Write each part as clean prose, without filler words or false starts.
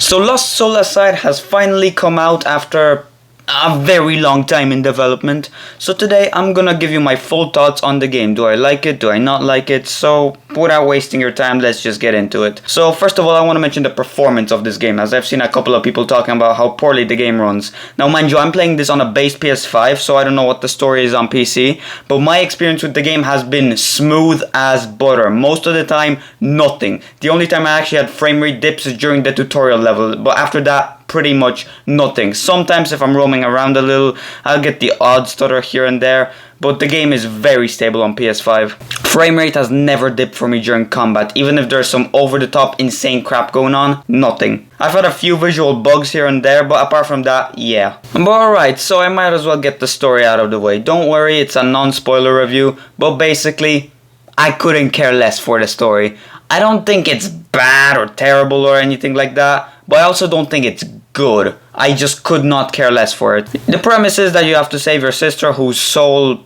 So Lost Soul Aside has finally come out after a very long time in development. So today I'm gonna give you my full thoughts on the game. Do I like it? Do I not like it? So without wasting your time, let's just get into it. So first of all, I want to mention the performance of this game, as I've seen a couple of people talking about how poorly the game runs. Now mind you, I'm playing this on a base PS5, so I don't know what the story is on PC, but my experience with the game has been smooth as butter. Most of the time, nothing. The only time I actually had frame rate dips is during the tutorial level, but after that, pretty much nothing. Sometimes if I'm roaming around a little, I'll get the odd stutter here and there, but the game is very stable on PS5. Frame rate has never dipped for me during combat, even if there's some over-the-top insane crap going on, nothing. I've had a few visual bugs here and there, but apart from that, yeah. But alright, so I might as well get the story out of the way. Don't worry, it's a non-spoiler review, but basically, I couldn't care less for the story. I don't think it's bad or terrible or anything like that, but I also don't think it's good. I just could not care less for it. The premise is that you have to save your sister whose soul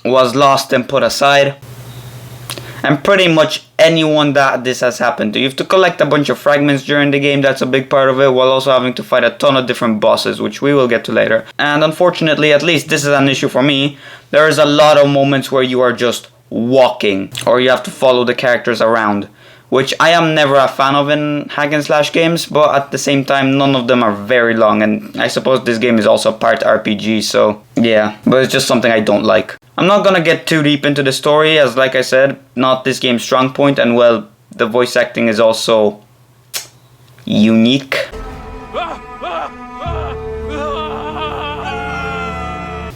was lost and put aside. And pretty much anyone that this has happened to. You have to collect a bunch of fragments during the game, that's a big part of it, while also having to fight a ton of different bosses, which we will get to later. And unfortunately, at least this is an issue for me, there is a lot of moments where you are just walking, or you have to follow the characters around, which I am never a fan of in hack and slash games, but at the same time none of them are very long, and I suppose this game is also part RPG, so yeah, but it's just something I don't like. I'm not gonna get too deep into the story, as like I said, not this game's strong point, and well, the voice acting is also unique.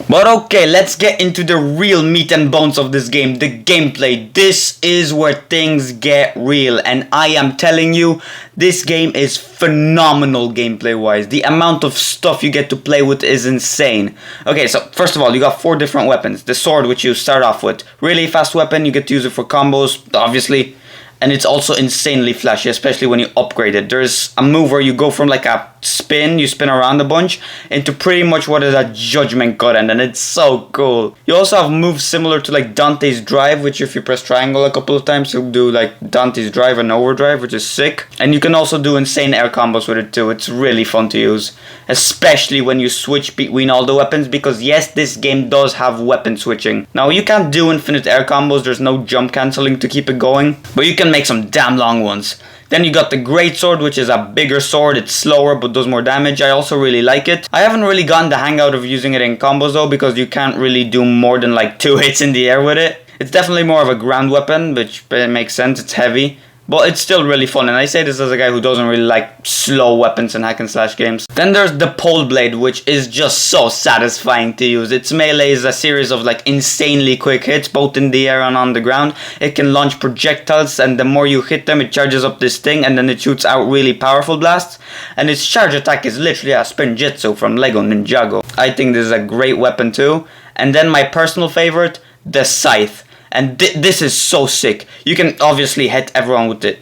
But okay, let's get into the real meat and bones of this game, the gameplay. This is where things get real, and I am telling you, this game is phenomenal gameplay wise. The amount of stuff you get to play with is insane. Okay, so first of all, you got 4 different weapons. The sword, which you start off with. Really fast weapon, you get to use it for combos, obviously. And it's also insanely flashy, especially when you upgrade it. There's a move where you go from like a spin, you spin around a bunch, into pretty much what is a judgment cut end, and it's so cool. You also have moves similar to like Dante's Drive, which if you press triangle a couple of times, you'll do like Dante's Drive and Overdrive, which is sick. And you can also do insane air combos with it too. It's really fun to use, especially when you switch between all the weapons, because yes, this game does have weapon switching. Now you can't do infinite air combos, there's no jump cancelling to keep it going, but you can make some damn long ones. Then you got the Great Sword, which is a bigger sword. It's slower but does more damage. I also really like it. I haven't really gotten the hang out of using it in combos though, because you can't really do more than like 2 hits in the air with it. It's definitely more of a ground weapon, which makes sense. It's heavy, but it's still really fun, and I say this as a guy who doesn't really like slow weapons in hack and slash games. Then there's the Pole Blade, which is just so satisfying to use. Its melee is a series of like insanely quick hits, both in the air and on the ground. It can launch projectiles, and the more you hit them, it charges up this thing, and then it shoots out really powerful blasts. And its charge attack is literally a Spinjitzu from Lego Ninjago. I think this is a great weapon too. And then my personal favorite, the Scythe. And this is so sick. You can obviously hit everyone with the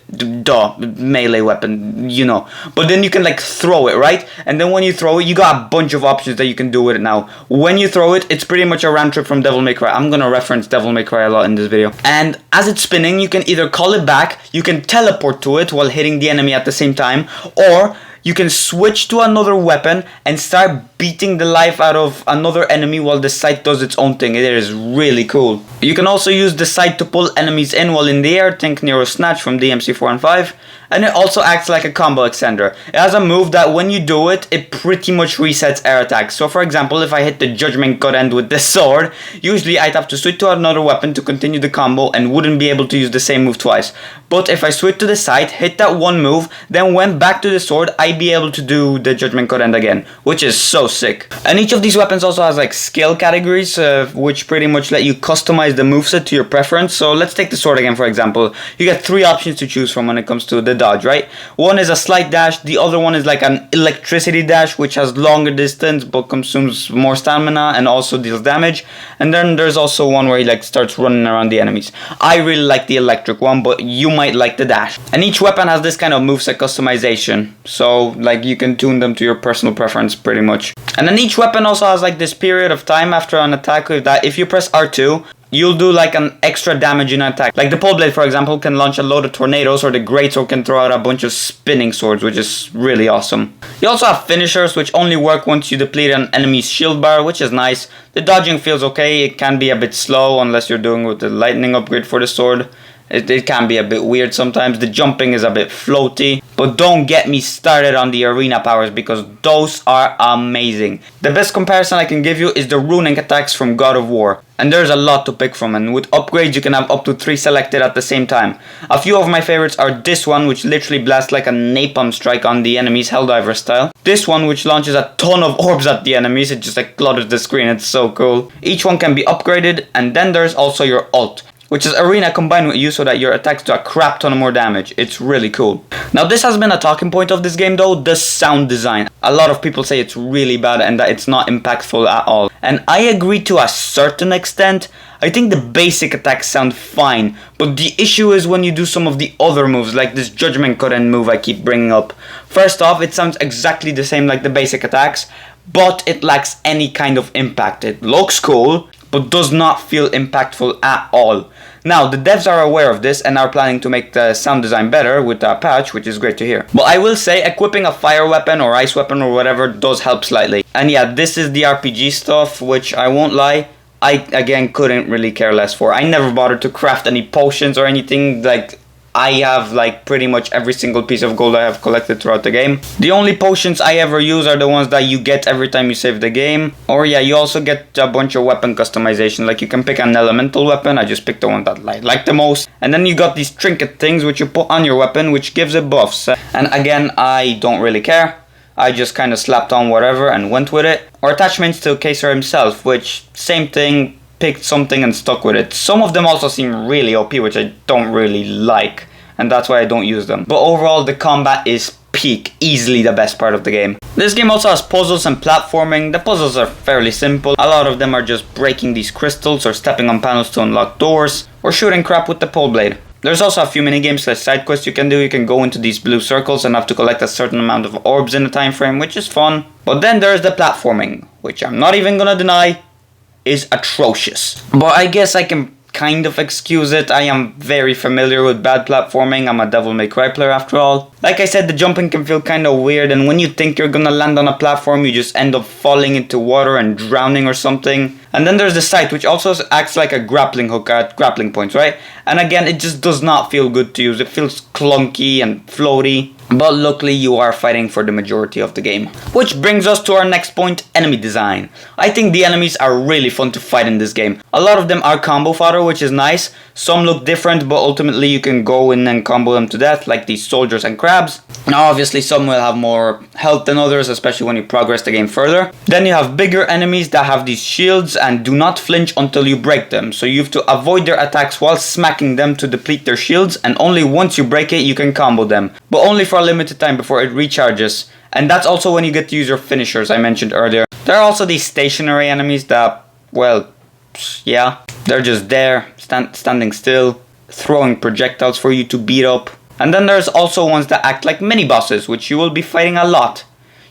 melee weapon, you know. But then you can like throw it, right? And then when you throw it, you got a bunch of options that you can do with it now. When you throw it, it's pretty much a round trip from Devil May Cry. I'm gonna reference Devil May Cry a lot in this video. And as it's spinning, you can either call it back, you can teleport to it while hitting the enemy at the same time, or you can switch to another weapon and start beating the life out of another enemy while the sight does its own thing. It is really cool. You can also use the sight to pull enemies in while in the air, think Nero Snatch from DMC 4 and 5. And it also acts like a combo extender. It has a move that when you do it, it pretty much resets air attacks. So for example, if I hit the Judgment Cut End with the sword, usually I'd have to switch to another weapon to continue the combo and wouldn't be able to use the same move twice. But if I switch to the sight, hit that one move, then went back to the sword, I'd be able to do the Judgment Cut End again, which is so sick. And each of these weapons also has like skill categories, which pretty much let you customize the moveset to your preference. So let's take the sword again, for example. You get 3 options to choose from when it comes to the dodge, right? One is a slight dash, the other one is like an electricity dash, which has longer distance but consumes more stamina and also deals damage. And then there's also one where he like starts running around the enemies. I really like the electric one, but you might like the dash. And each weapon has this kind of moveset customization, so like you can tune them to your personal preference pretty much. And then each weapon also has like this period of time after an attack that if you press R2, you'll do like an extra damage in an attack. Like the pole blade, for example, can launch a load of tornadoes, or the greatsword can throw out a bunch of spinning swords, which is really awesome. You also have finishers, which only work once you deplete an enemy's shield bar, which is nice. The dodging feels okay. It can be a bit slow unless you're doing with the lightning upgrade for the sword. It can be a bit weird sometimes. The jumping is a bit floaty. But don't get me started on the arena powers, because those are amazing. The best comparison I can give you is the runic attacks from God of War. And there's a lot to pick from, and with upgrades you can have up to 3 selected at the same time. A few of my favorites are this one, which literally blasts like a napalm strike on the enemies, Helldiver style. This one, which launches a ton of orbs at the enemies. It just like clutters the screen. It's so cool. Each one can be upgraded. And then there's also your ult, which is arena combined with you so that your attacks do a crap ton of more damage. It's really cool. Now this has been a talking point of this game though, the sound design. A lot of people say it's really bad and that it's not impactful at all. And I agree to a certain extent. I think the basic attacks sound fine, but the issue is when you do some of the other moves, like this Judgment Current move I keep bringing up. First off, it sounds exactly the same like the basic attacks, but it lacks any kind of impact. It looks cool, but does not feel impactful at all. Now, the devs are aware of this and are planning to make the sound design better with that patch, which is great to hear. But I will say, equipping a fire weapon or ice weapon or whatever does help slightly. And yeah, this is the RPG stuff, which I won't lie, I again couldn't really care less for. I never bothered to craft any potions or anything. Like, I have like pretty much every single piece of gold I have collected throughout the game. The only potions I ever use are the ones that you get every time you save the game. Or yeah, you also get a bunch of weapon customization. Like you can pick an elemental weapon. I just picked the one that I like the most. And then you got these trinket things which you put on your weapon, which gives it buffs. And again, I don't really care. I just kind of slapped on whatever and went with it. Or attachments to Caesar himself, which same thing. Picked something and stuck with it. Some of them also seem really OP, which I don't really like, and that's why I don't use them. But overall, the combat is peak, easily the best part of the game. This game also has puzzles and platforming. The puzzles are fairly simple. A lot of them are just breaking these crystals or stepping on panels to unlock doors, or shooting crap with the pole blade. There's also a few mini-games like side quests you can do. You can go into these blue circles and have to collect a certain amount of orbs in a time frame, which is fun. But then there's the platforming, which I'm not even gonna deny is atrocious. But I guess I can kind of excuse it. I am very familiar with bad platforming. I'm a Devil May Cry player after all. Like I said, the jumping can feel kind of weird, and when you think you're gonna land on a platform, you just end up falling into water and drowning or something. And then there's the sight, which also acts like a grappling hook at grappling points, right? And again, it just does not feel good to use. It feels clunky and floaty. But luckily you are fighting for the majority of the game. Which brings us to our next point, enemy design. I think the enemies are really fun to fight in this game. A lot of them are combo fodder, which is nice. Some look different, but ultimately you can go in and combo them to death, like these soldiers and crabs. Now obviously some will have more health than others, especially when you progress the game further. Then you have bigger enemies that have these shields and do not flinch until you break them. So you have to avoid their attacks while smacking them to deplete their shields, and only once you break it you can combo them. But only for a limited time before it recharges. And that's also when you get to use your finishers I mentioned earlier. There are also these stationary enemies that, well, yeah, they're just there, standing still, throwing projectiles for you to beat up. And then there's also ones that act like mini-bosses, which you will be fighting a lot.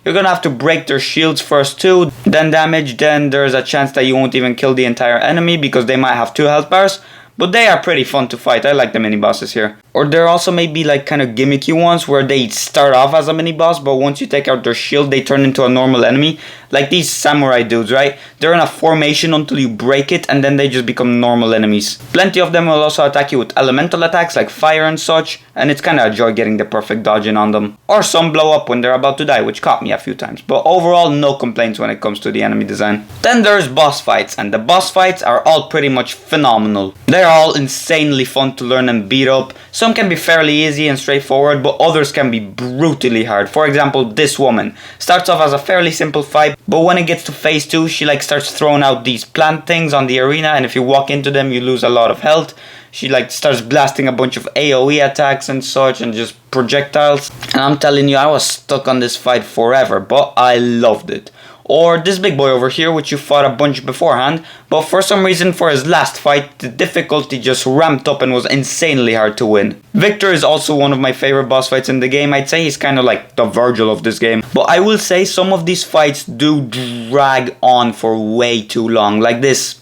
You're gonna have to break their shields first too, then damage, then there's a chance that you won't even kill the entire enemy because they might have 2 health bars. But they are pretty fun to fight. I like the mini-bosses here. Or there also may be like kind of gimmicky ones where they start off as a mini-boss, but once you take out their shield, they turn into a normal enemy. Like these samurai dudes, right? They're in a formation until you break it, and then they just become normal enemies. Plenty of them will also attack you with elemental attacks like fire and such, and it's kind of a joy getting the perfect dodge in on them. Or some blow up when they're about to die, which caught me a few times. But overall, no complaints when it comes to the enemy design. Then there's boss fights, and the boss fights are all pretty much phenomenal. They're all insanely fun to learn and beat up. Some can be fairly easy and straightforward, but others can be brutally hard. For example, this woman starts off as a fairly simple fight, but when it gets to phase 2, she like starts throwing out these plant things on the arena, and if you walk into them, you lose a lot of health. She like starts blasting a bunch of AoE attacks and such, and just projectiles. And I'm telling you, I was stuck on this fight forever, but I loved it. Or this big boy over here, which you fought a bunch beforehand, but for some reason for his last fight, the difficulty just ramped up and was insanely hard to win. Victor is also one of my favorite boss fights in the game. I'd say he's kind of like the Virgil of this game. But I will say some of these fights do drag on for way too long. Like this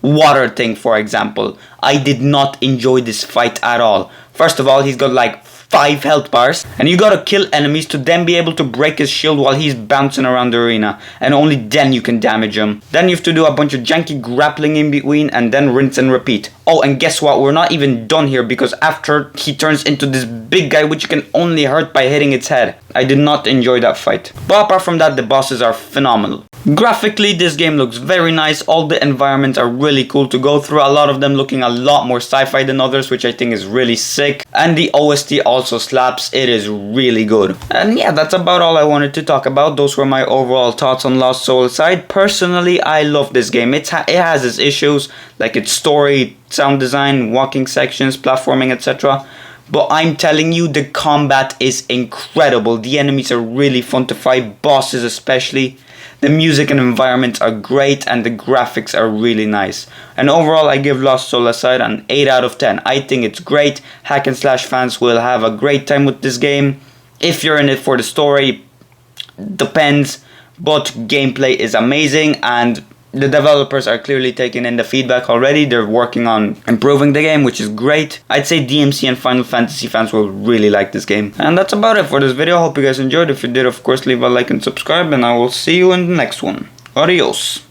Water Thing, for example. I did not enjoy this fight at all. First of all, he's got like 5 health bars, and you gotta kill enemies to then be able to break his shield while he's bouncing around the arena, and only then you can damage him. Then you have to do a bunch of janky grappling in between, and then rinse and repeat. Oh, and guess what? We're not even done here, because after he turns into this big guy which you can only hurt by hitting its head. I did not enjoy that fight. But apart from that, the bosses are phenomenal. Graphically, this game looks very nice. All the environments are really cool to go through. A lot of them looking a lot more sci-fi than others, which I think is really sick. And the OST also slaps. It is really good. And yeah, that's about all I wanted to talk about. Those were my overall thoughts on Lost Soulside. Personally, I love this game. It has its issues, like its story, sound design, walking sections, platforming, etc. But I'm telling you, the combat is incredible. The enemies are really fun to fight, bosses especially. The music and environments are great, and the graphics are really nice. And overall, I give Lost Soulside an 8 out of 10. I think it's great. Hack and slash fans will have a great time with this game. If you're in it for the story, depends. But gameplay is amazing, and the developers are clearly taking in the feedback already. They're working on improving the game, which is great. I'd say DMC and Final Fantasy fans will really like this game. And that's about it for this video. Hope you guys enjoyed. If you did, of course, leave a like and subscribe, and I will see you in the next one. Adios.